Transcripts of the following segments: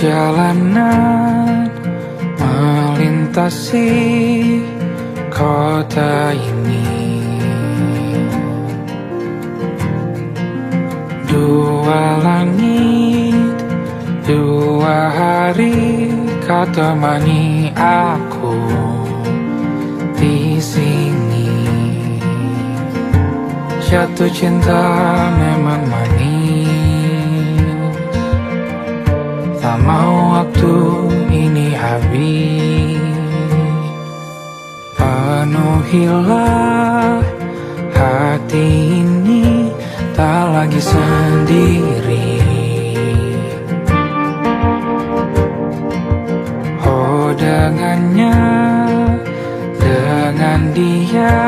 Perjalanan melintasi kota ini, dua langit, dua hari kau temani aku di sini. Jatuh cinta memang manis, tak mau waktu ini habis. Penuhilah hati ini, tak lagi sendiri. Oh dengannya, dengan dia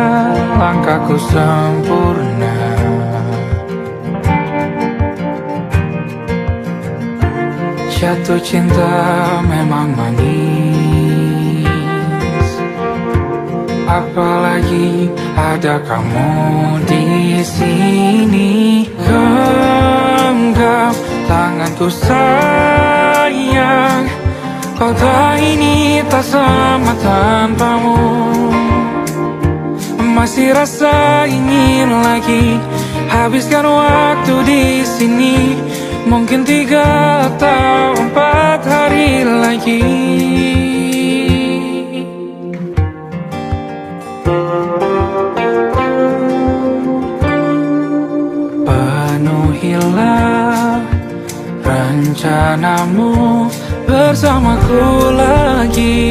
langkahku sempurna. Jatuh cinta memang manis, apalagi ada kamu di sini. Genggam tanganku sayang, kota ini tak sama tanpamu. Masih rasa ingin lagi habiskan waktu di sini. Mungkin 3 atau 4 hari lagi. Penuhilah rencanamu bersamaku lagi.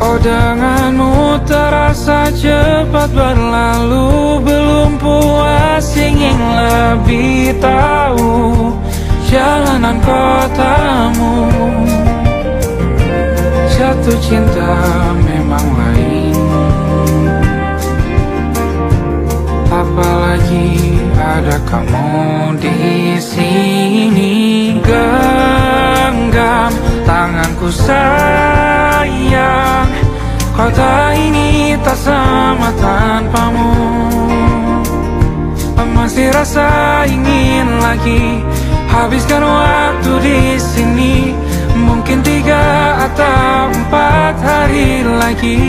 Oh denganmu terasa cepat berlalu, belum puas ingin lebih tahu jalanan kotamu. Jatuh cinta memang lain, apalagi ada kamu di sini. Genggam tanganku sayang, kota ini tak sama tanpamu. Masih rasa ingin lagi habiskan waktu di sini. Mungkin 3 atau 4 hari lagi.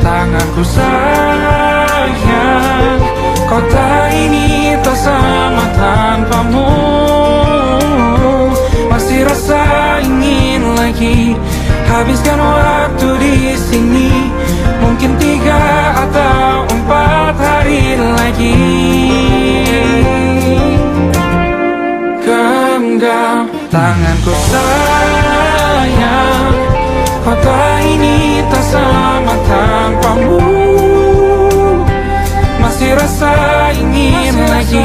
Tanganku sayang, kota ini tak sama tanpamu. Masih rasa ingin lagi habiskan waktu di sini. Mungkin 3 atau 4 hari lagi. Genggam tanganku sayang, kota ini tak sama tanpamu. Masih rasa ingin lagi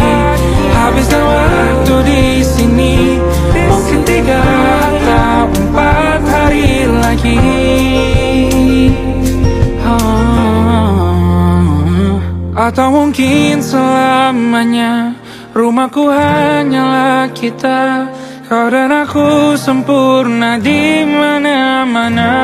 habiskan waktu di sini. Mungkin 3 atau 4 hari lagi. Atau mungkin selamanya. Rumahku hanyalah kita, kau dan aku sempurna di mana-mana.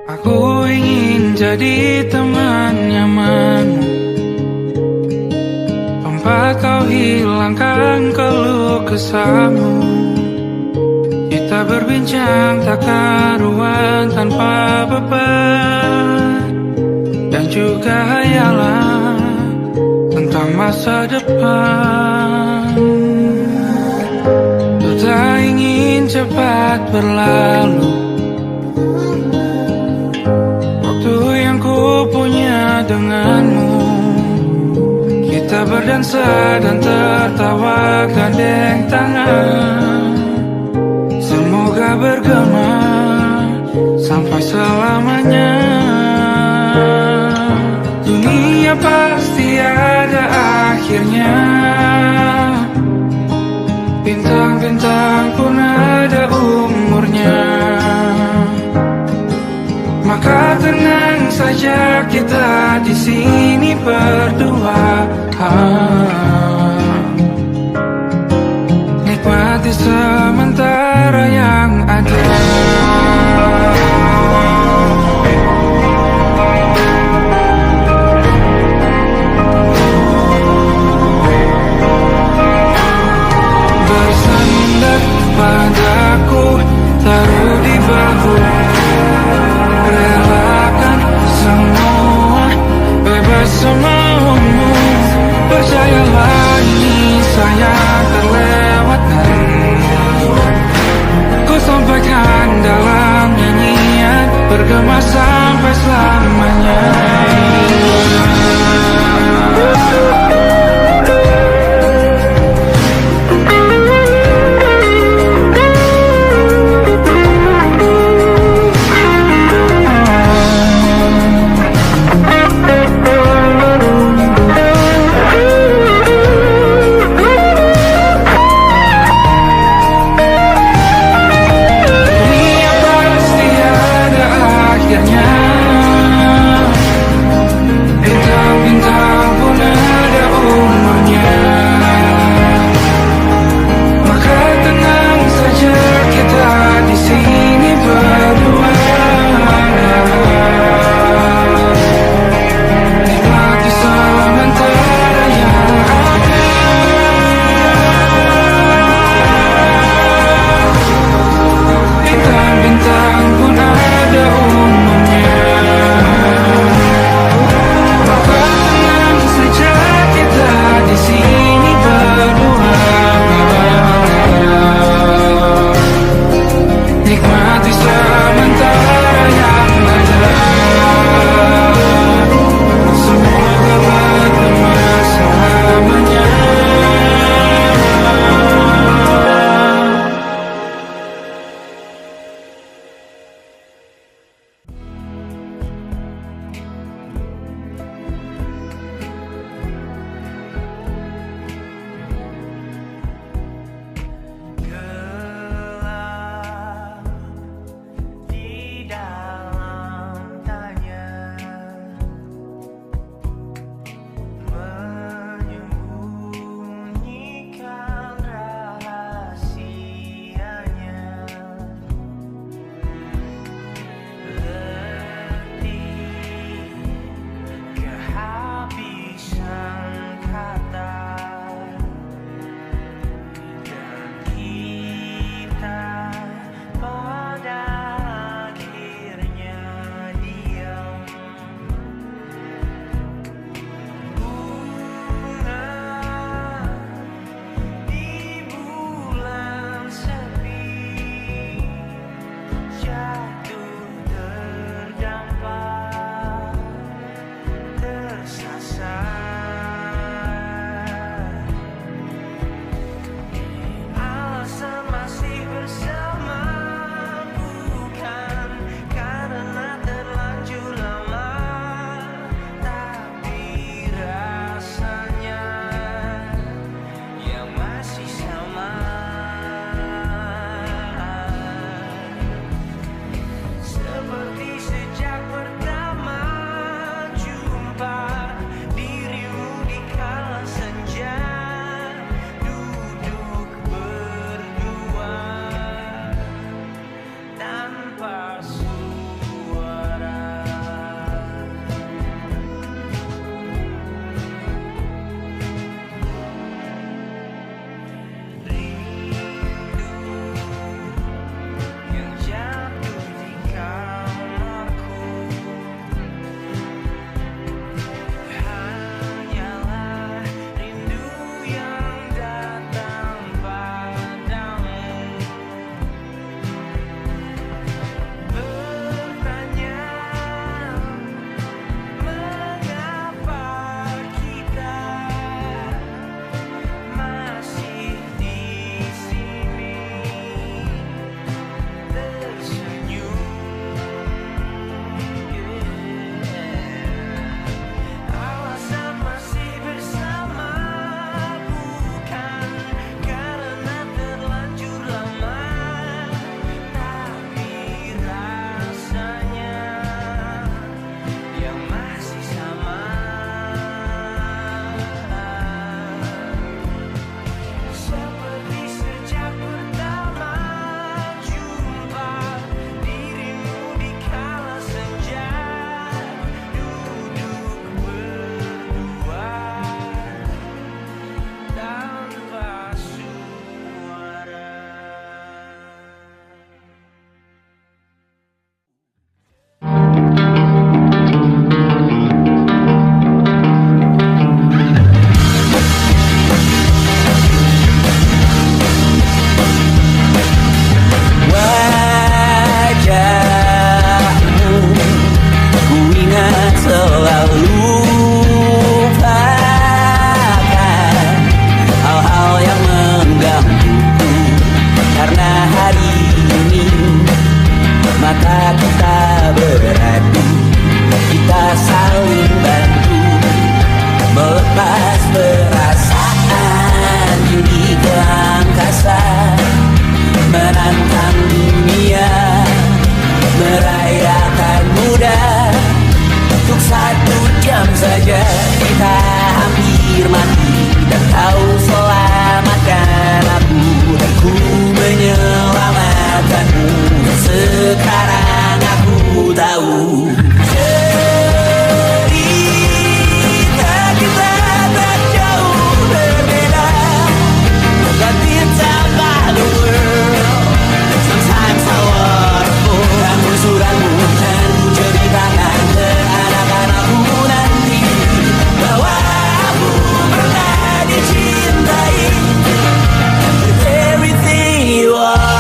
Aku ingin jadi teman nyamanmu, tempat kau hilangkan keluh kesahmu. Kita berbincang tak karuan tanpa beban, dan juga hayalan tentang masa depan. Ku tak ingin cepat berlalu waktu yang ku punya denganmu. Kita berdansa dan tertawa gandeng tangan, semoga bergema sampai selamanya. Dunia pasti ada akhirnya, bintang-bintang pun ada umurnya. Maka tenang saja kita di sini berdua, nikmati sementara yang ada. Bersandar padaku, taruh di bahu, relakan semua, bebas semaumu. Percayalah ini sayang terlewatkan, ku sampaikan dalam nyanyian, bergema sampai selamanya. beradu, kita saling bantu melepas perasaan di ke angkasa, menantang dunia, merayakan muda. Untuk 1 jam saja kita hampir mati, dan kau selamatkan aku, dan ku menyelamatkanmu. Sekarang aku tahu cerita kita tak jauh berbeda. But it's about the world. Sometimes I waterfall. Namun suratmu kan ku ceritakan ke anak-anakku nanti, bahwa aku pernah dicintai with everything you are.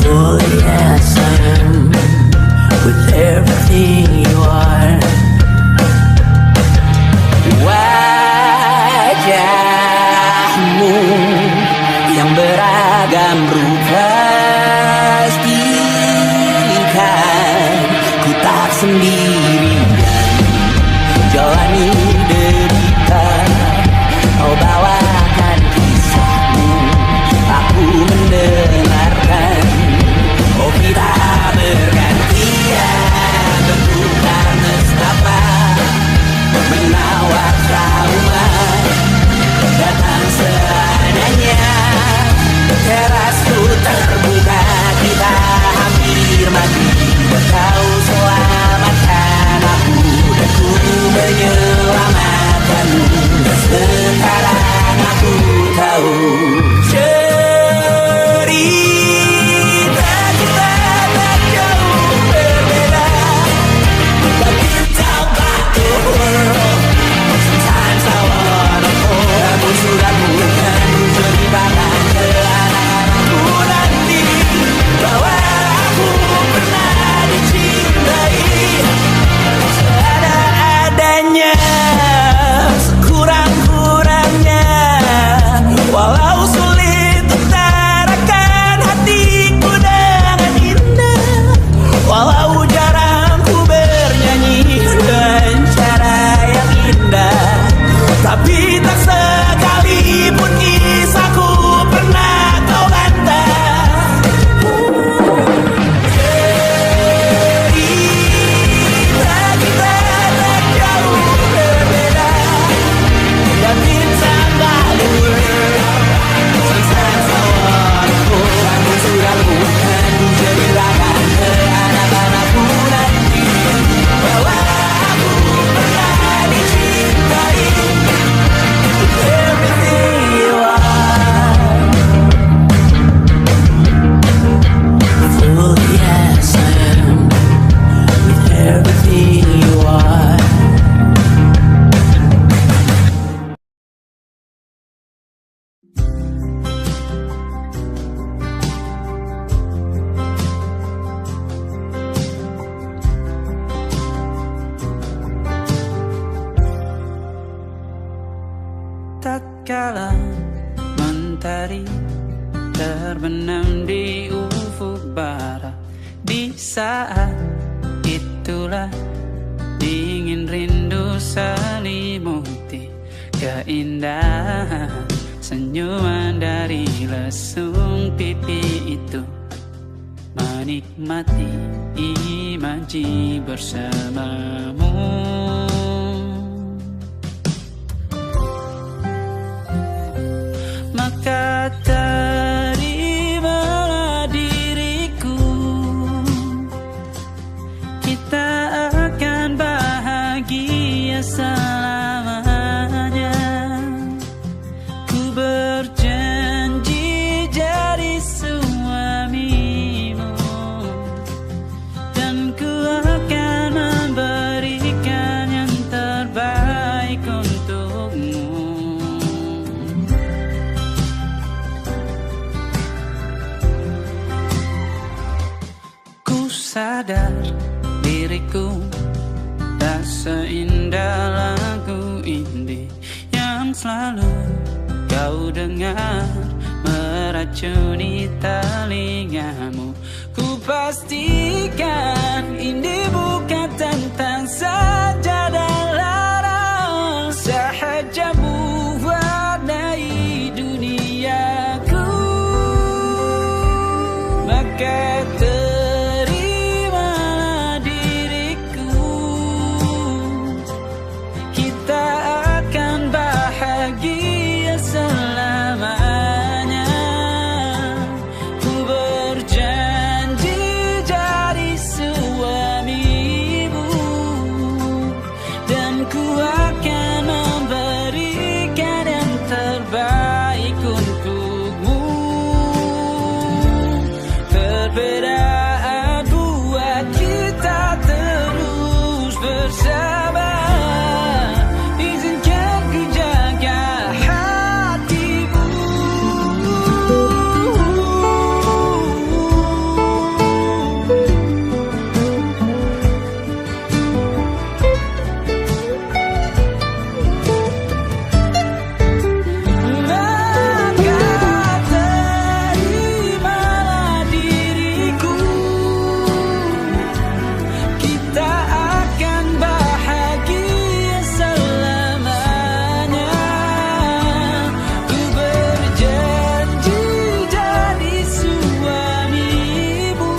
For yes I am with everything you are. Wajahmu yang beragam rupa pastikan ku tak sendirian jalani derita. Kau bawakan kisahmu, aku mendengarkan. Oh kita bergantian bertukar nestapa, menawar trauma datang seadanya. Terasku terbuka, kita hampir mati, kau selamatkan aku, dan ku menyelamatkanmu. Sekarang aku tahu cerita kita tak jauh berbeda. But it's about the world. Sometimes I wanna fall. Namun suratmu kan ku ceritakan ke anak-anakku nanti, bahwa aku pernah dicintai seadanya, sekurang-kurangnya. Walau sulit utarakan hatiku dengan indah, walau jarang ku bernyanyi dengan cara yang indah, tapi tak sekalipun kisahku pernah kau bantah. Cerita kita tak jauh berbeda, but it's about the world. Sometimes I wanna fall. Namun suratmu kan ku ceritakan ke anak-anakku nanti, bahwa aku pernah dicintai with everything you are. For yes I am with everything you are. Tatkala mentari terbenam di ufuk barat, di saat itulah dingin rindu selimuti keindahan senyuman dari lesung pipi itu, menikmati imaji bersamamu. Maka terimalah diriku, kita akan bahagia selamanya. Ku berjanji jadi suamimu, dan ku akan memberikan yang terbaik untukmu. Sadar diriku tak seindah lagu indie yang selalu kau dengar meracuni telingamu. Ku pastikan ini bukan tentang saja dan larang, sahaja mewarnai duniaku. Maka terimalah diriku, kita akan bahagia selamanya. Ku berjanji jadi suamimu, dan ku akan memberikan yang terbaik untukmu. Perbedaan buat kita terus bersama. Izinkan ku jaga hatimu. Maka terimalah diriku, kita akan bahagia selamanya. Ku berjanji jadi suamimu,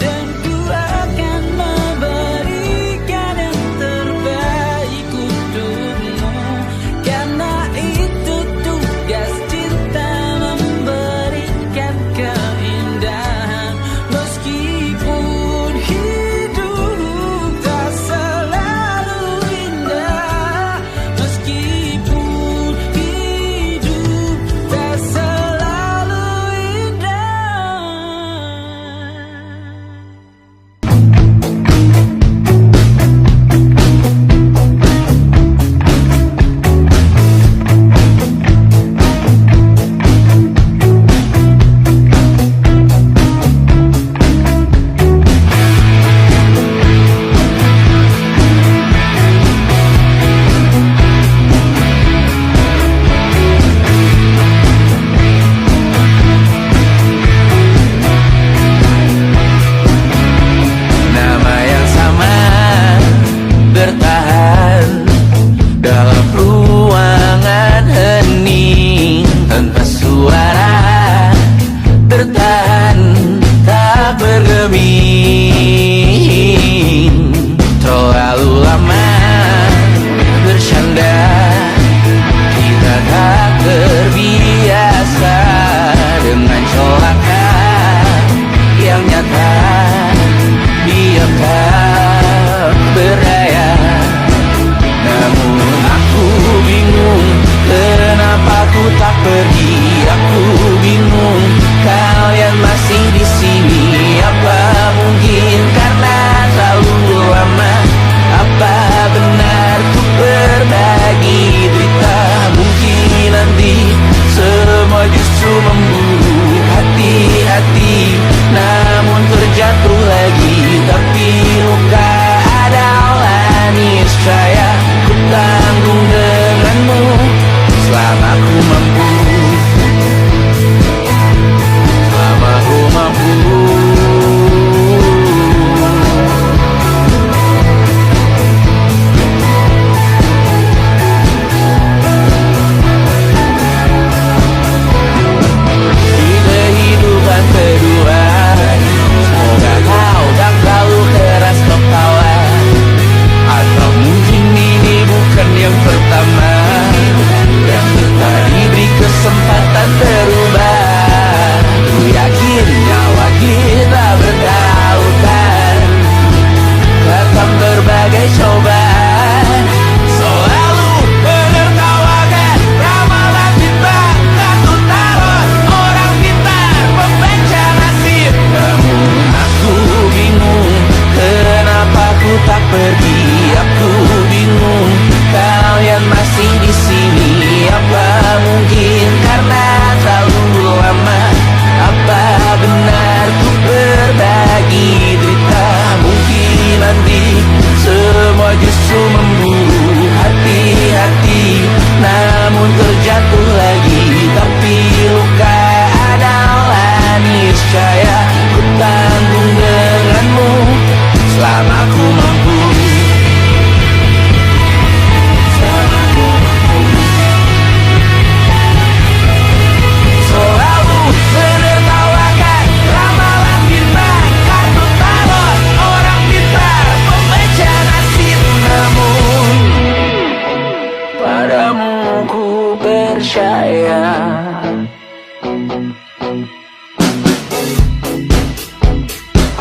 dan ku akan memberikan yang terbaik untukmu. Karena itu tugas cinta, memberikan keindahan. Meskipun hidup tak selalu indah, meskipun hidup tak selalu indah. Nama yang sama bertahan dalam ruangan hening, tanpa suara bertahan tak bergeming. Terlalu lama bersandar, kita tak terbiasa dengan celaka yang nyata. Diam tak berdaya, namun aku bingung kenapa ku tak pergi. Aku bingung kalian masih di sini. Apa mungkin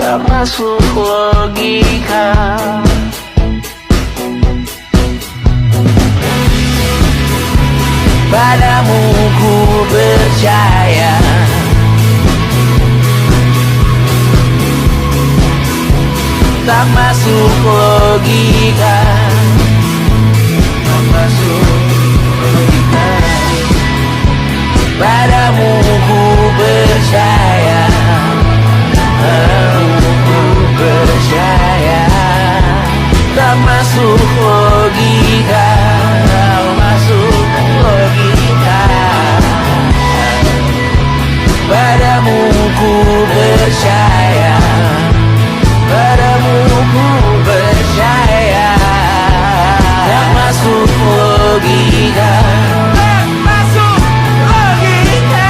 tak masuk logika. Padamu ku percaya, tak masuk logika, tak masuk logika. Padamu ku percaya, padamu ku percaya, tak masuk logika, tak masuk logika. Padamu ku percaya, padamu ku percaya, tak masuk logika, tak masuk logika.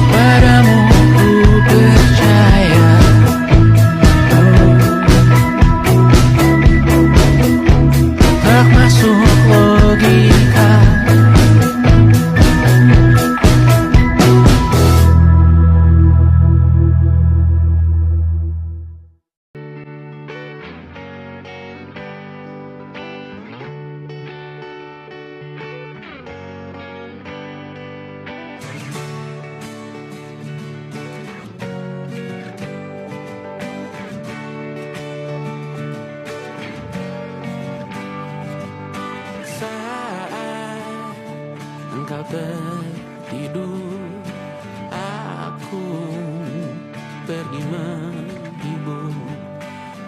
Padamu ku percaya, tak masuk logika. Saat engkau tertidur, aku pergi menghibur.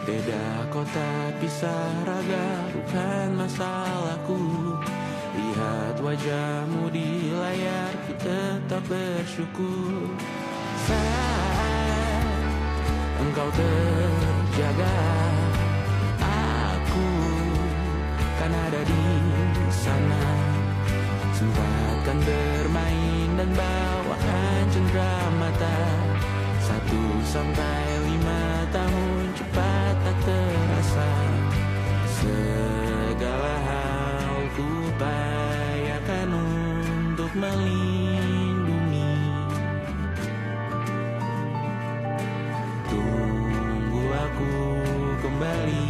Beda kota, pisah raga, bukan masalahku. Lihat wajahmu di layar, ku tetap bersyukur. Saat engkau terjaga, aku kan ada di sana. Sempatkan bermain dan bawakan cendera mata. 1-5 tahun cepat tak terasa. Segala hal ku upayakan untuk melindungi. Tunggu aku kembali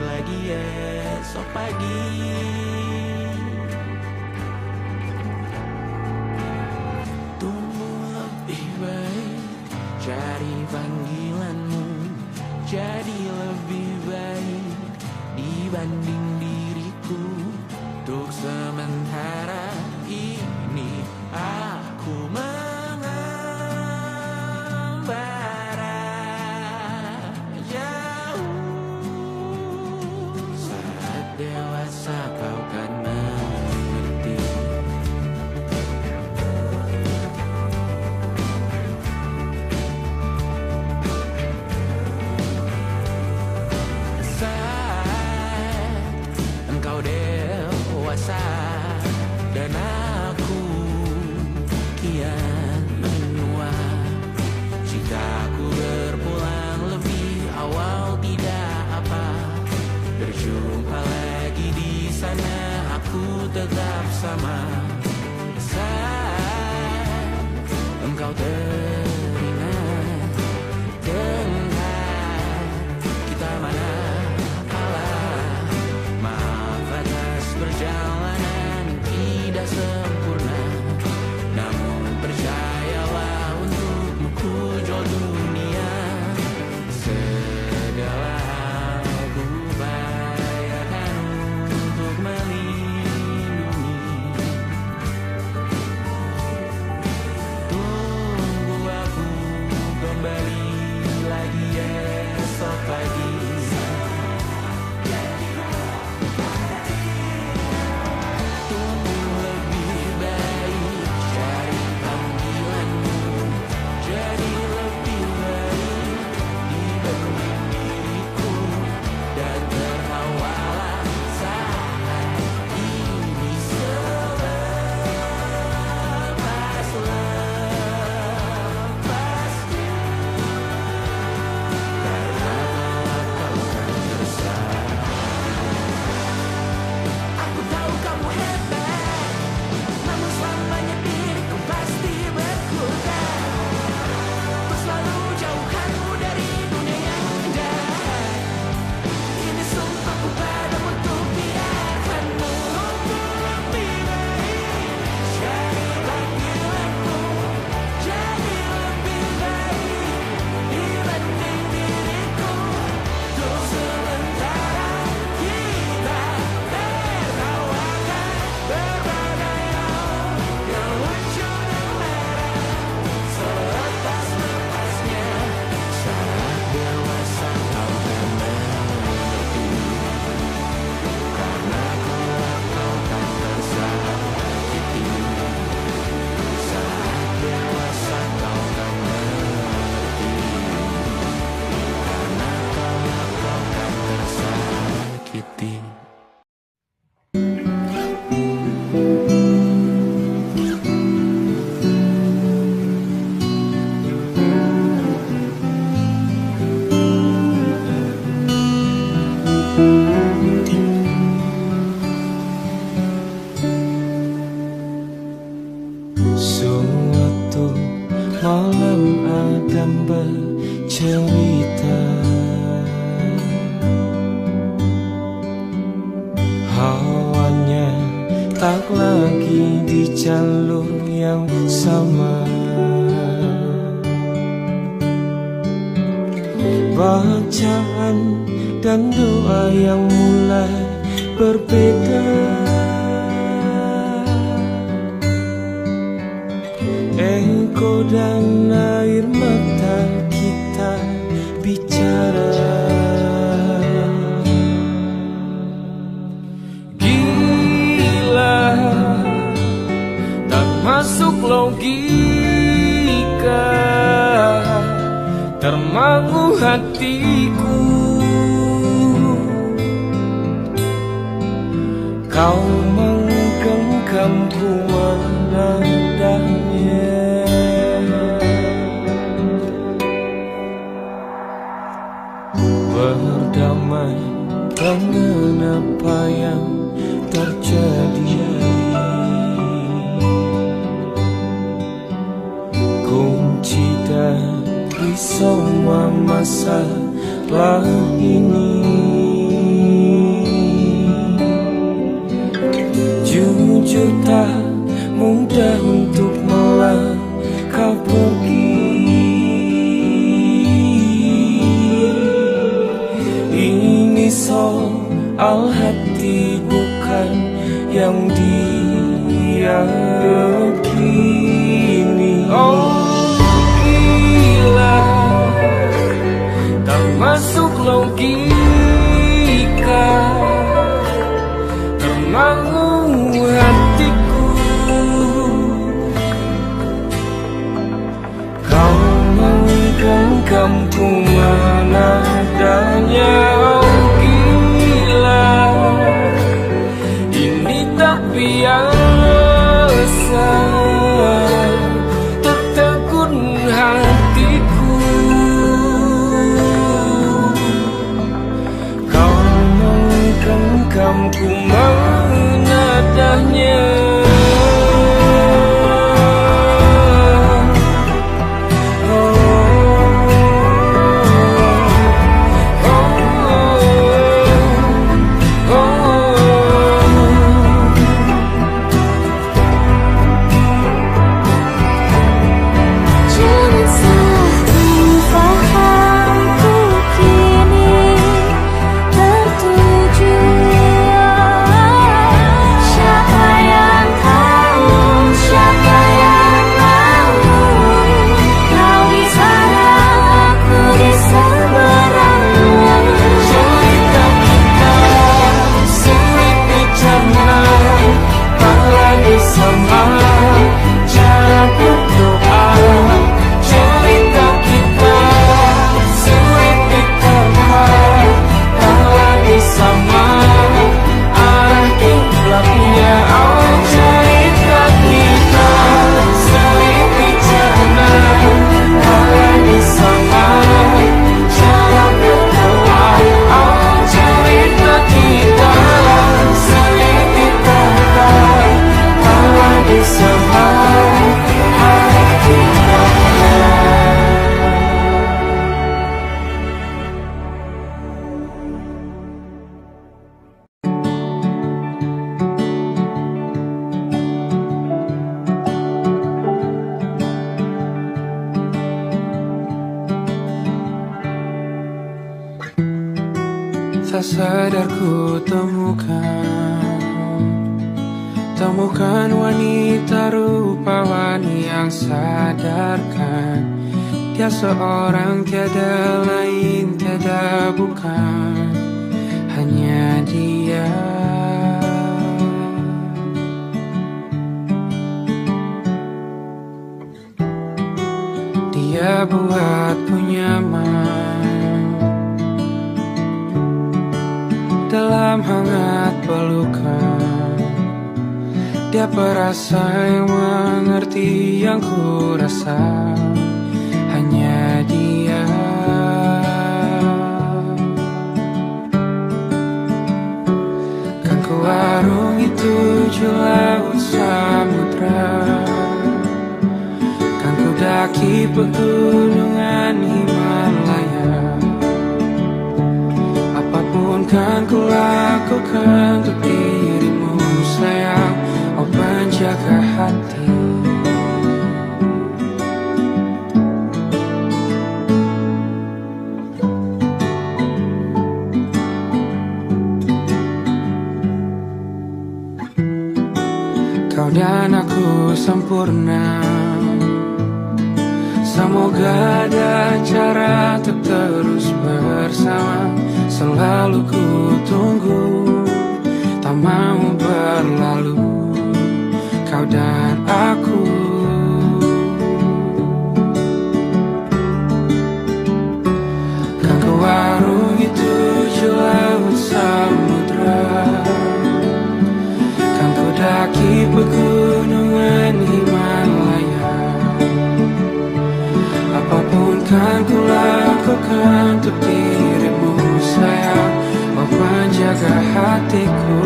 lagi esok pagi. Tumbuh lebih baik, cari panggilanmu, jadi lebih baik dibanding diriku. Untuk sementara ini aku mengembara jauh. Saat dewasa kau kan mengerti. Saat engkau dewasa dan aku kian Adam bercerita, hawanya tak lagi di jalur yang sama. Bacaan dan doa yang mulai berbeda. Ego dan air mata kita bicara. Gila, tak masuk logika, termangu hatiku. Kau menggenggamku menandanya. Berdamai dengan apa yang terjadi. Kunci dari semua masalah ini, jujur tak mudah untuk melangkah pergi. Ini soal hati bukan yang diyakini. Oh gila, tak masuk logika, termangu hatiku. Kau menggenggamku menadanya. Oh gila, ini tak biasa, tertegun hatiku. Kau menggenggamku menadanya. Tak sadar ku temukan wanita rupawan yang sadarkan dia seorang, tiada lain, tiada bukan, hanya dia. Dia buatku nyaman dalam hangat pelukan. Dia perasa yang mengerti yang ku rasa, hanya dia. Kan ku warungi 7 laut samudra, kan ku daki pegunungan lakukan untuk dirimu sayang, oh penjaga hati. Kau dan aku sempurna, semoga ada cara untuk terus bersama. Selalu ku tunggu, tak mau berlalu, kau dan aku. Kan ke warung itu laut samudra, kan ku daki pegunungan Himalaya. Apapun kan ku lakukan untuk dirimu sayang, oh penjaga hatiku.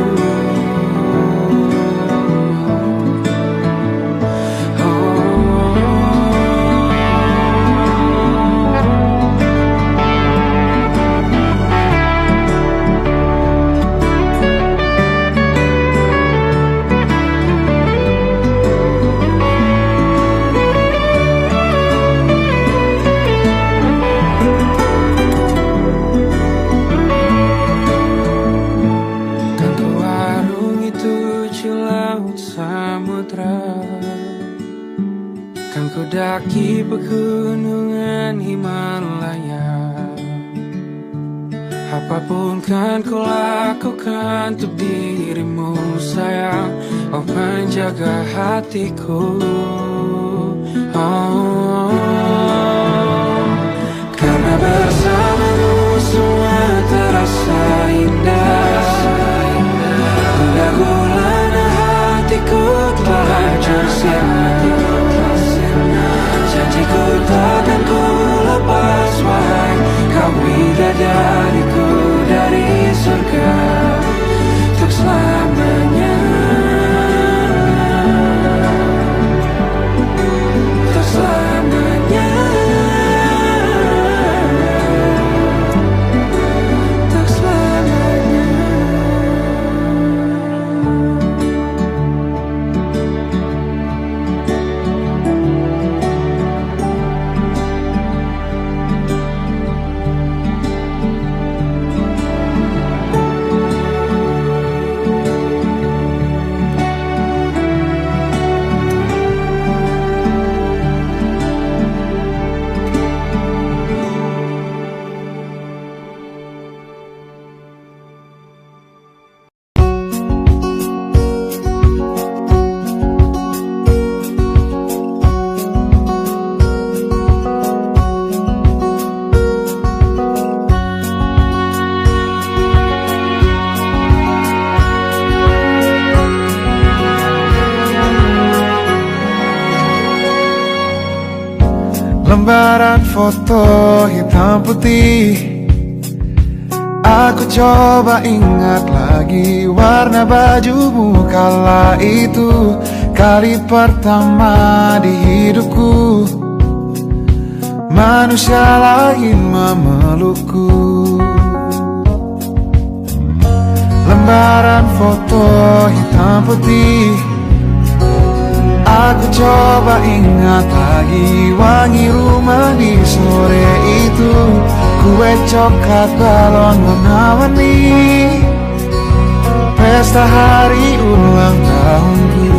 Kan ku daki pegunungan Himalaya. Apapun kan ku lakukan untuk dirimu sayang, oh penjaga hatiku. Oh, karena bersamamu semua terasa indah. Gundah gulana hatiku telah hancur sia-sia. Janjiku takkan ku lepas, wahai kau bidadariku dari surga untuk selamanya, untuk selamanya, untuk selamanya. Lembaran foto hitam putih, aku coba ingat lagi warna bajumu kala itu. Kali pertama di hidupku manusia lain memelukku. Lembaran foto hitam putih, aku coba ingat lagi wangi rumah di sore itu. Kue coklat balon warna-warni, pesta hari ulang tahunku.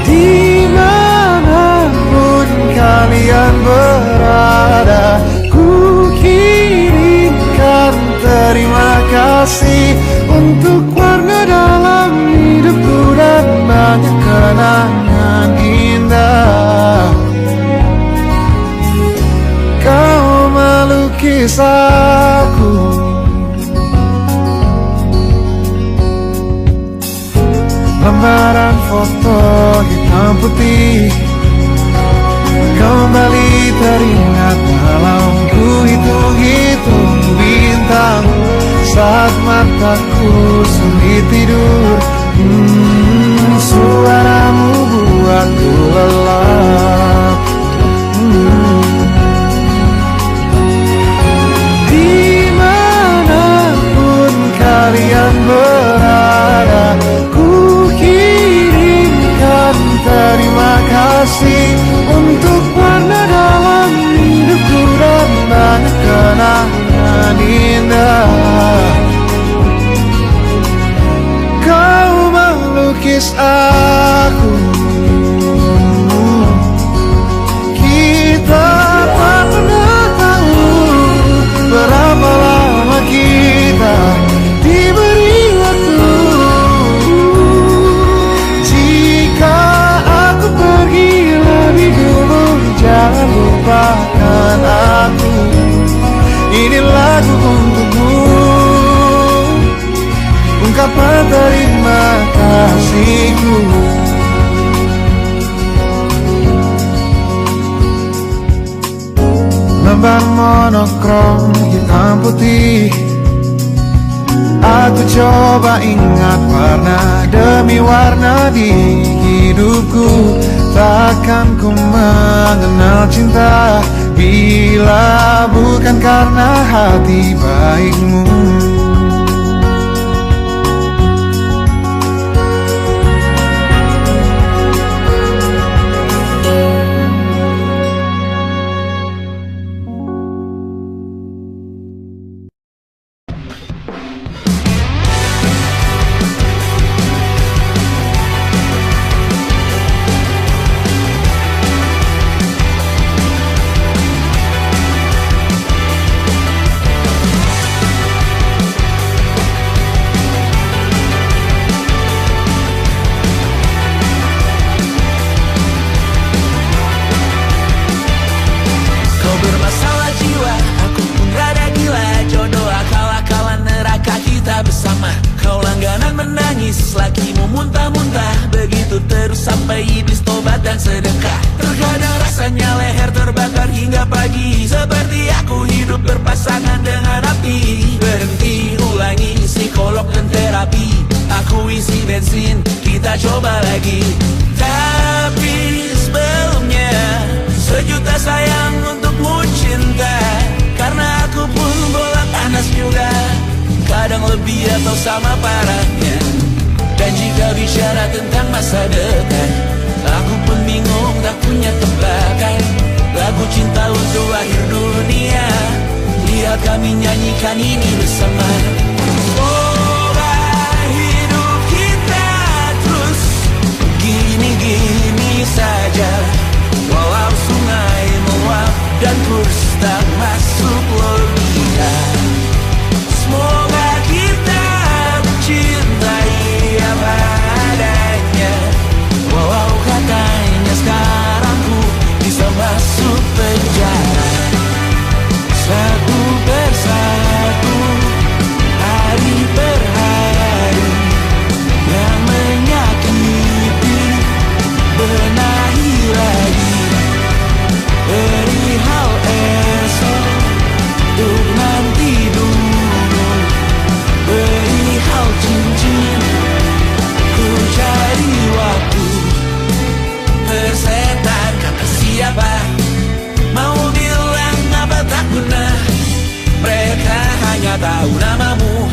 Dimanapun kalian berada, ku kirimkan terima kasih untuk warna dalam hidupku dan banyak kenangan indah. Kau melukis aku, lembaran foto hitam putih kembali teringat dalam ku hitung-hitung bintang saat mataku sulit tidur. Suaramu buatku lelap. Dimanapun Gambar monokrom hitam putih. Aku coba ingat warna demi warna di hidupku. Takkan ku mengenal cinta bila bukan karena hati baikmu. Sampai iblis tobat dan sedekah. Terkadang rasanya leher terbakar hingga pagi. Seperti aku hidup berpasangan dengan api. Berhenti, ulangi psikolog dan terapi. Aku isi bensin, kita coba lagi. Tapi sebelumnya sejuta sayang untukmu cinta. Karena aku pun bola panas juga, kadang lebih atau sama parahnya. Dan jika bicara tentang masa depan, aku pun bingung tak punya tebakan. Lagu cinta untuk akhir dunia, lihat kami nyanyikan ini bersama. Semoga hidup kita terus gini-gini saja. Walau sungai meluap dan kurs tak masuk logika. Semoga kita mencintai apa adanya. Walau katanya sekarang ku bisa masuk penjara. Satu persatu, hari per hari, yang menyakiti benahi lagi. Perihal esok, untuk nanti dulu. Perihal cincin, ku cari waktu. Persetan kata siapa, mau bilang apa tak guna. Mereka hanya tahu namamu,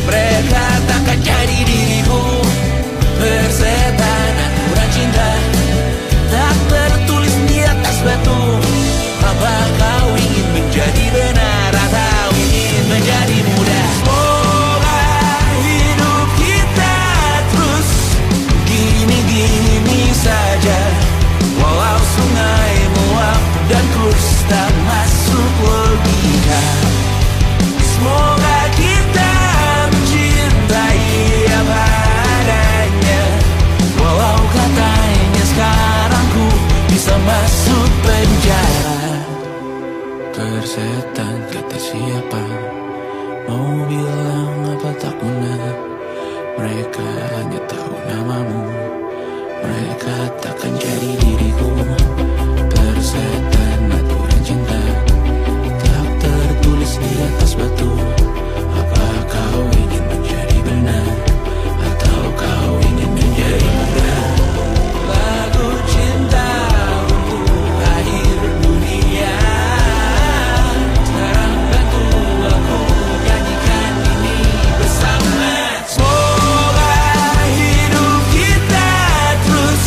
mereka takkan jadi diriku. Persetan aturan cinta, tak tertulis di atas batu. Apa kau ingin menjadi benar atau ingin menjadi muda? Semoga hidup kita terus gini-gini saja. Walau sungai meluap dan kurs tak masuk logika. Semoga kita mencintai apa adanya. Walau katanya sekarang ku bisa masuk penjara. Persetan kata siapa, mau bilang apa tak guna. Mereka hanya tahu namamu, mereka takkan jadi diriku. Persetan aturan cinta, tak tertulis di atas batu. Apa kau ingin menjadi benar atau kau ingin menjadi muda? Lagu cinta untuk akhir dunia, sekarang bantu aku nyanyikan ini bersama. Semoga hidup kita terus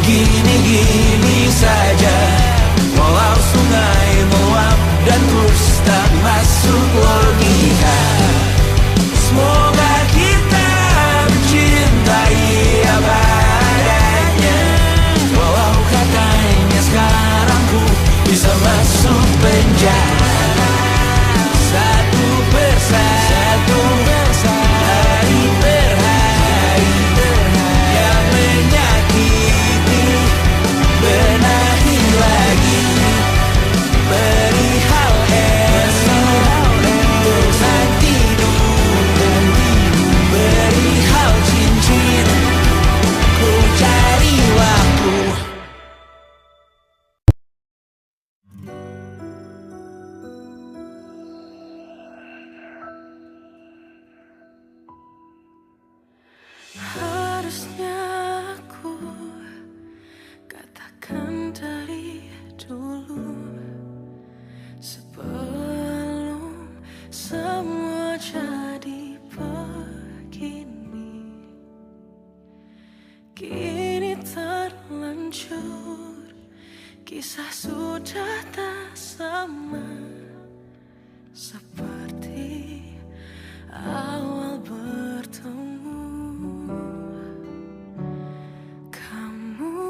gini-gini saja. Kisah sudah tak sama seperti awal bertemu. Kamu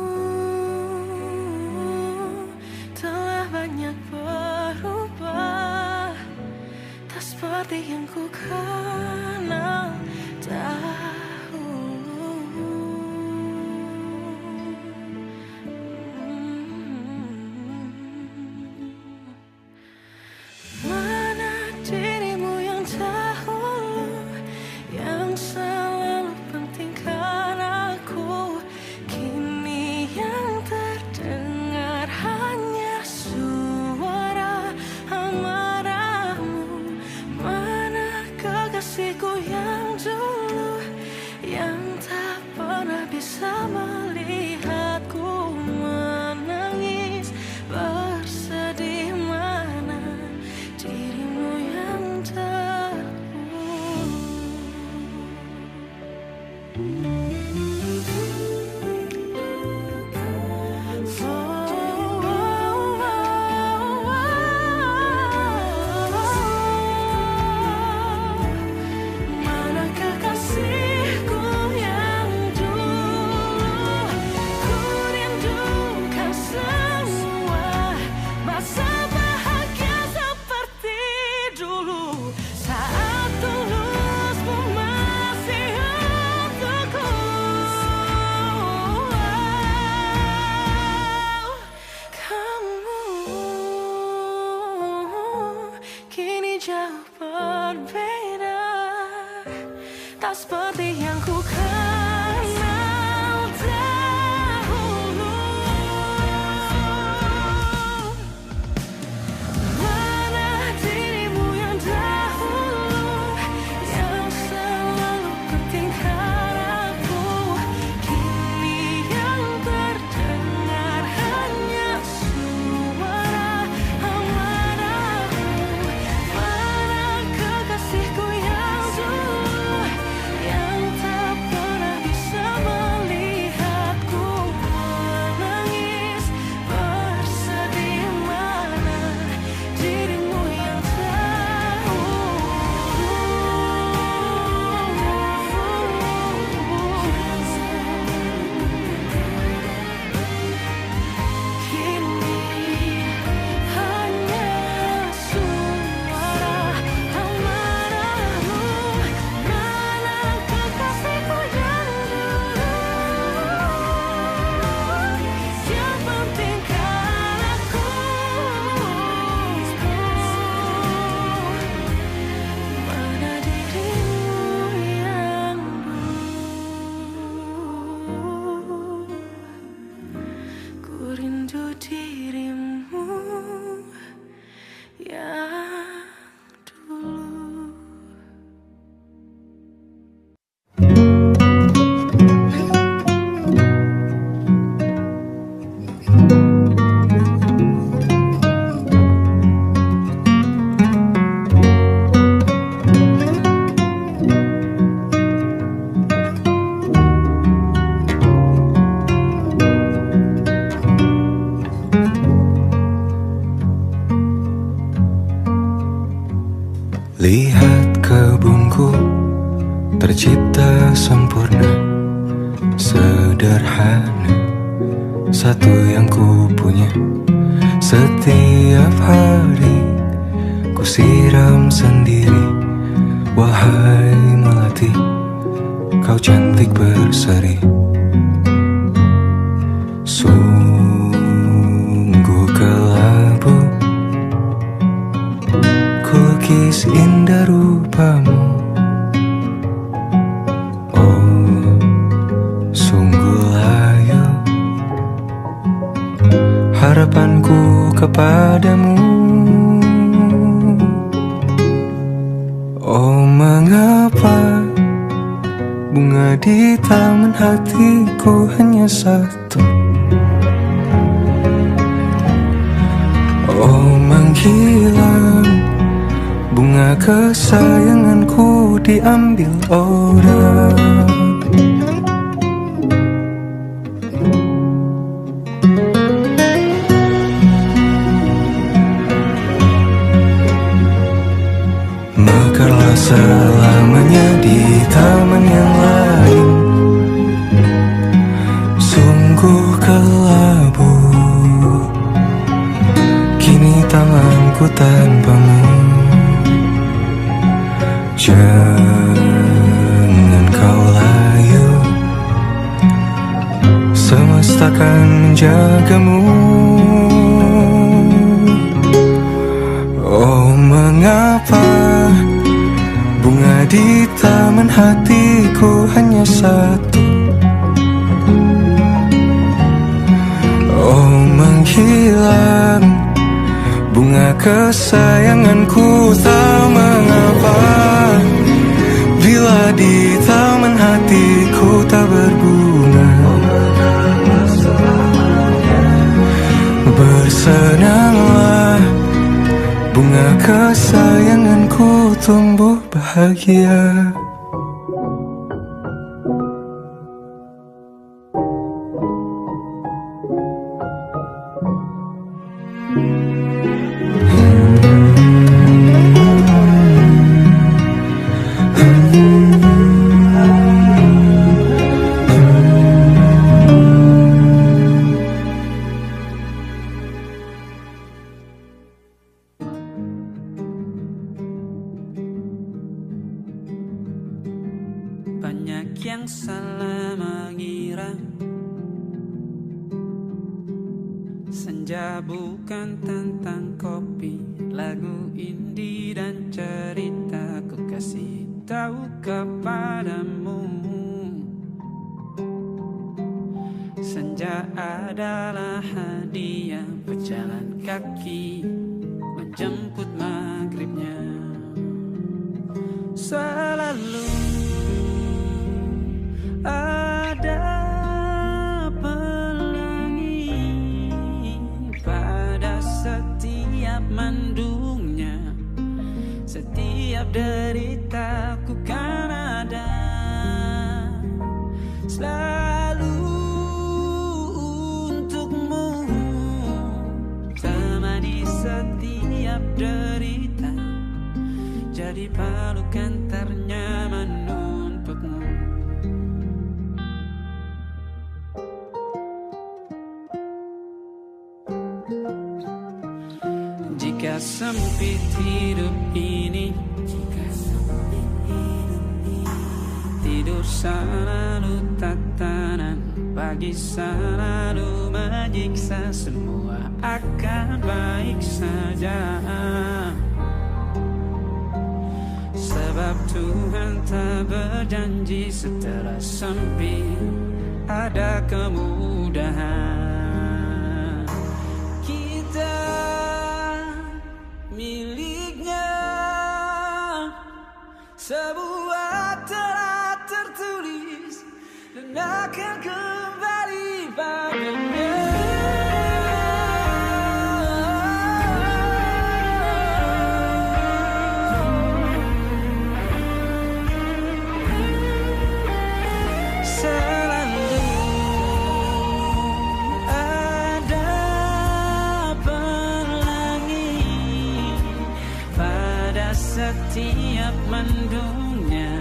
telah banyak berubah, tak seperti yang ku kenal dahulu. Mana dirimu yang dahulu, yang selalu pentingkan aku. Kini yang terdengar hanya suara amarahmu. Mana kekasihku yang dulu, yang tak pernah bisa melihatku menangis bersedih. Mana dirimu yang dahulu. Mana kekasihku yang dulu, ku rindukan semua masa bahagia seperti dulu, saat tulusmu masih untukku. Kamu kini jauh berbeda, tak seperti yang ku kenal dahulu. Mana dirimu yang dahulu, yang selalu pentingkan aku. Kini yang terdengar hanya suara amarahmu. Mana kekasihku yang dulu, yang tak pernah bisa melihatku menangis bersedih. Mana dirimu yang kini hanya suara amarahmu. Mana kekasihku yang dulu, yang pentingkan aku. Mana dirimu yang dulu, ku rindu dirimu yang dulu. Lihat kebunku tercipta sempurna, sederhana, satu yang ku punya. Setiap hari ku siram sendiri. Wahai melati, kau cantik berseri. Sungguh kelabu kulukis indah rupamu. Oh, sungguh layu harapanku kepadamu. Oh, mengapa bunga di taman hatiku hanya satu? Oh, menghilang bunga kesayanganku diambil orang. selamanya di taman yang lain. Sungguh kelabu kini tanganku tanpamu. Jangan kau layu, semesta akan menjagamu. Oh, mengapa bunga di taman hatiku hanya satu? Oh, menghilang bunga kesayanganku, tak mengapa bila di taman hatiku tak berbunga. Bersenanglah bunga kesayanganku tumbuh bahagia. Banyak yang salah mengira senja bukan tentang kopi, lagu indie dan cerita. Ku kasih tahu kepadamu, senja adalah hadiah berjalan kaki menjemput maghribnya. Selalu ada pelangi pada setiap mendungnya, setiap deritaku kan ada selalu untukmu, temani setiap derita, jadi pelukan ternyaman untukmu. Jika sempit hidup ini, tidur selalu tatanan, pagi selalu menyiksa, semua akan baik saja. Sebab Tuhan tak berjanji setelah sempit ada kemudahan. Kita miliknya sebuah telah tertulis dan akan kembali padanya. Setiap mendungnya,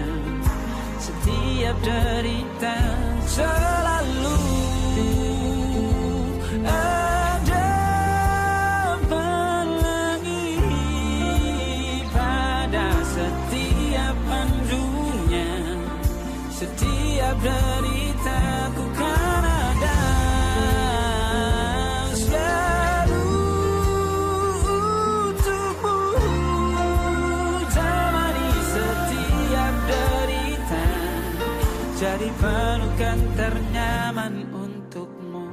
setiap derita, selalu ada pelangi pada setiap mendungnya, setiap derita ku kan ada selalu untukmu. Jadi pelukan ternyaman untukmu.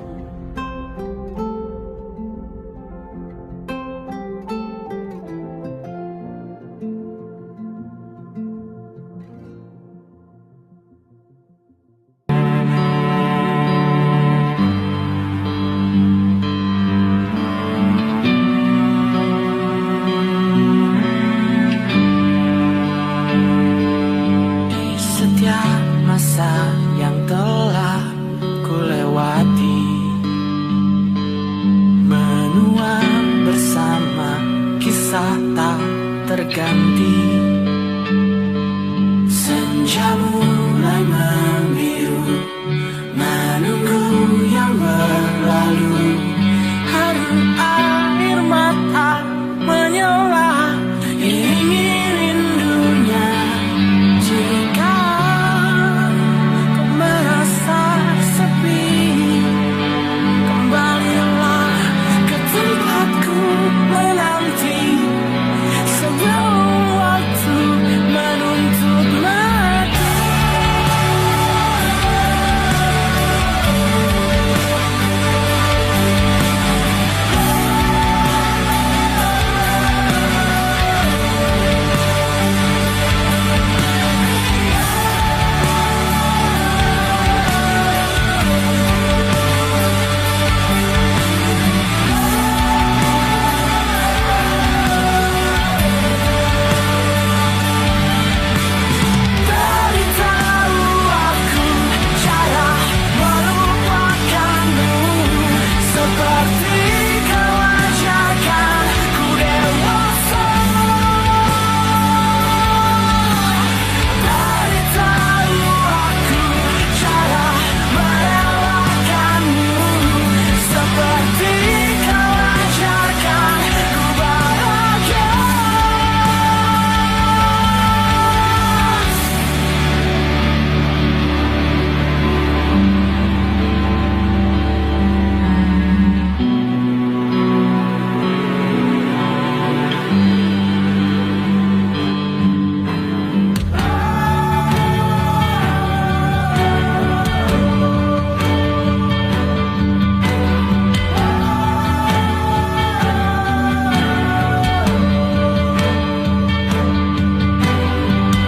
Masa yang telah ku lewati, menua bersama kisah tak terganti. Senja mulai membiru, menunggu yang berlalu. Haru air mata menyala, iringi rindunya. Jika kau merasa sepi, kembalilah ke tempatku menanti. Sebelum waktu menuntut mati. Beritahu aku cara melupakanmu, seperti kau ajarkan ku dewasa. Beritahu aku cara merelakanmu, seperti kau ajarkan ku bahagia.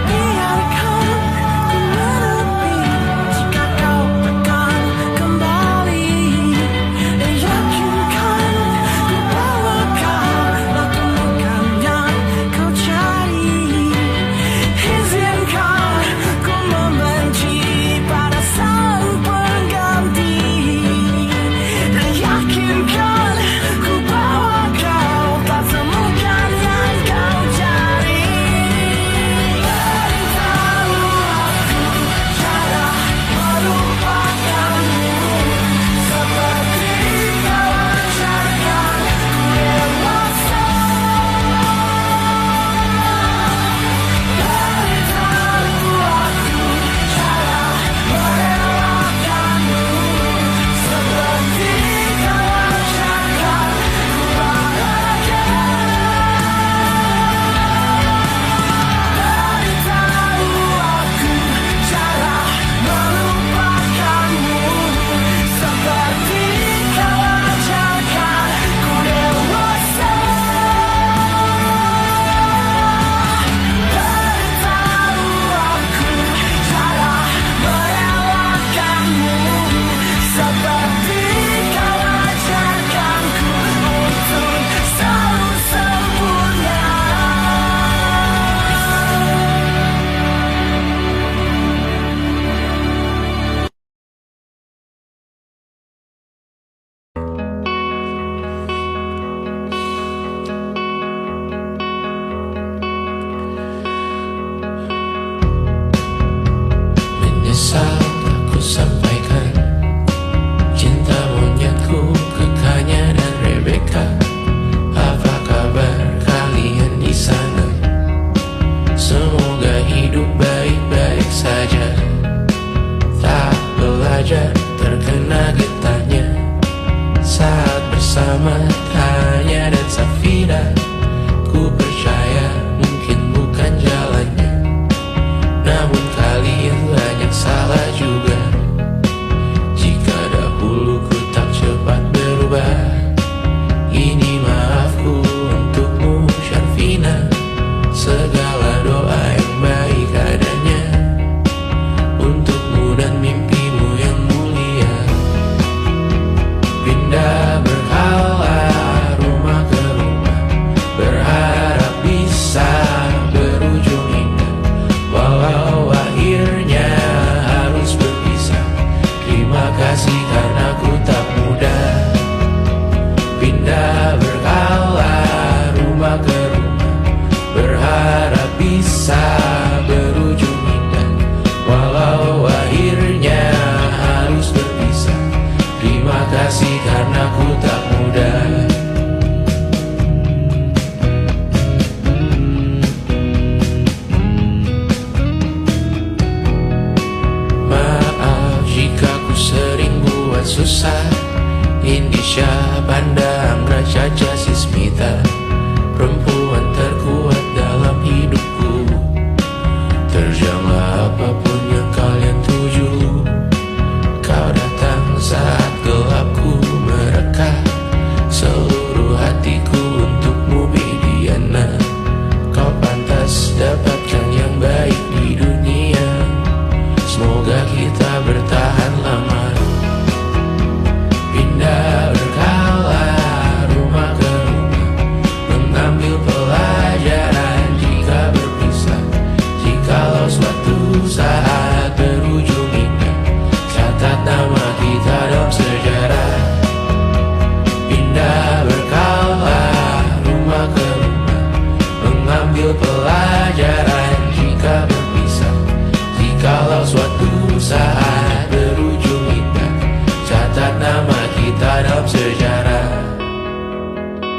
Biarkan ku menepi jika kau tekan kembali, dan yakinkan ku bawa kau lakukan yang kau cari. Izinkan ku membenci pada sang pengganti, dan yakinkan ku bawa kau tak temukan yang kau cari. Beritahu aku cara melupakanmu, seperti kau ajarkan ku dewasa. Beritahu aku cara merelakanmu, seperti kau ajarkan ku bahagia. Beritahu aku cara melupakanmu, seperti kau ajarkan ku dewasa. Beritahu aku cara merelakanmu, seperti kau ajarkanku untuk selalu sempurna. Menyesal aku sampaikan cinta monyetku ke Kanya dan Rebecca. Apa kabar kalian di sana? Semoga hidup baik-baik saja. Tak belajar terkena getahnya saat bersama Kanya dan Safira. Ku percaya mungkin bukan jalannya, namun kalian banyak salah juga. Jika dahulu ku tak cepat berubah, ini maafku untukmu Syarfina. Segala doa yang baik adanya untukmu dan mimpimu yang mulia. Pindah berhala rumah ke rumah, berharap bisa berujung indah. Walau akhirnya harus berpisah, terima kasih karena ku tak mudah. Pindah berkala rumah ke rumah, berharap bisa berujung indah.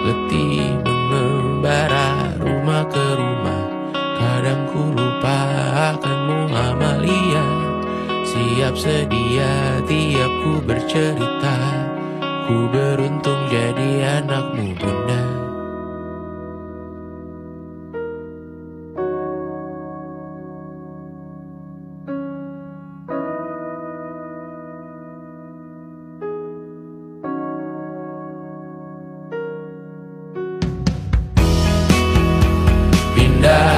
letih mengembara rumah ke rumah. Kadang ku lupa akanmu Amalia. Siap sedia tiap ku bercerita. Ku beruntung jadi anakmu bunda. Pindah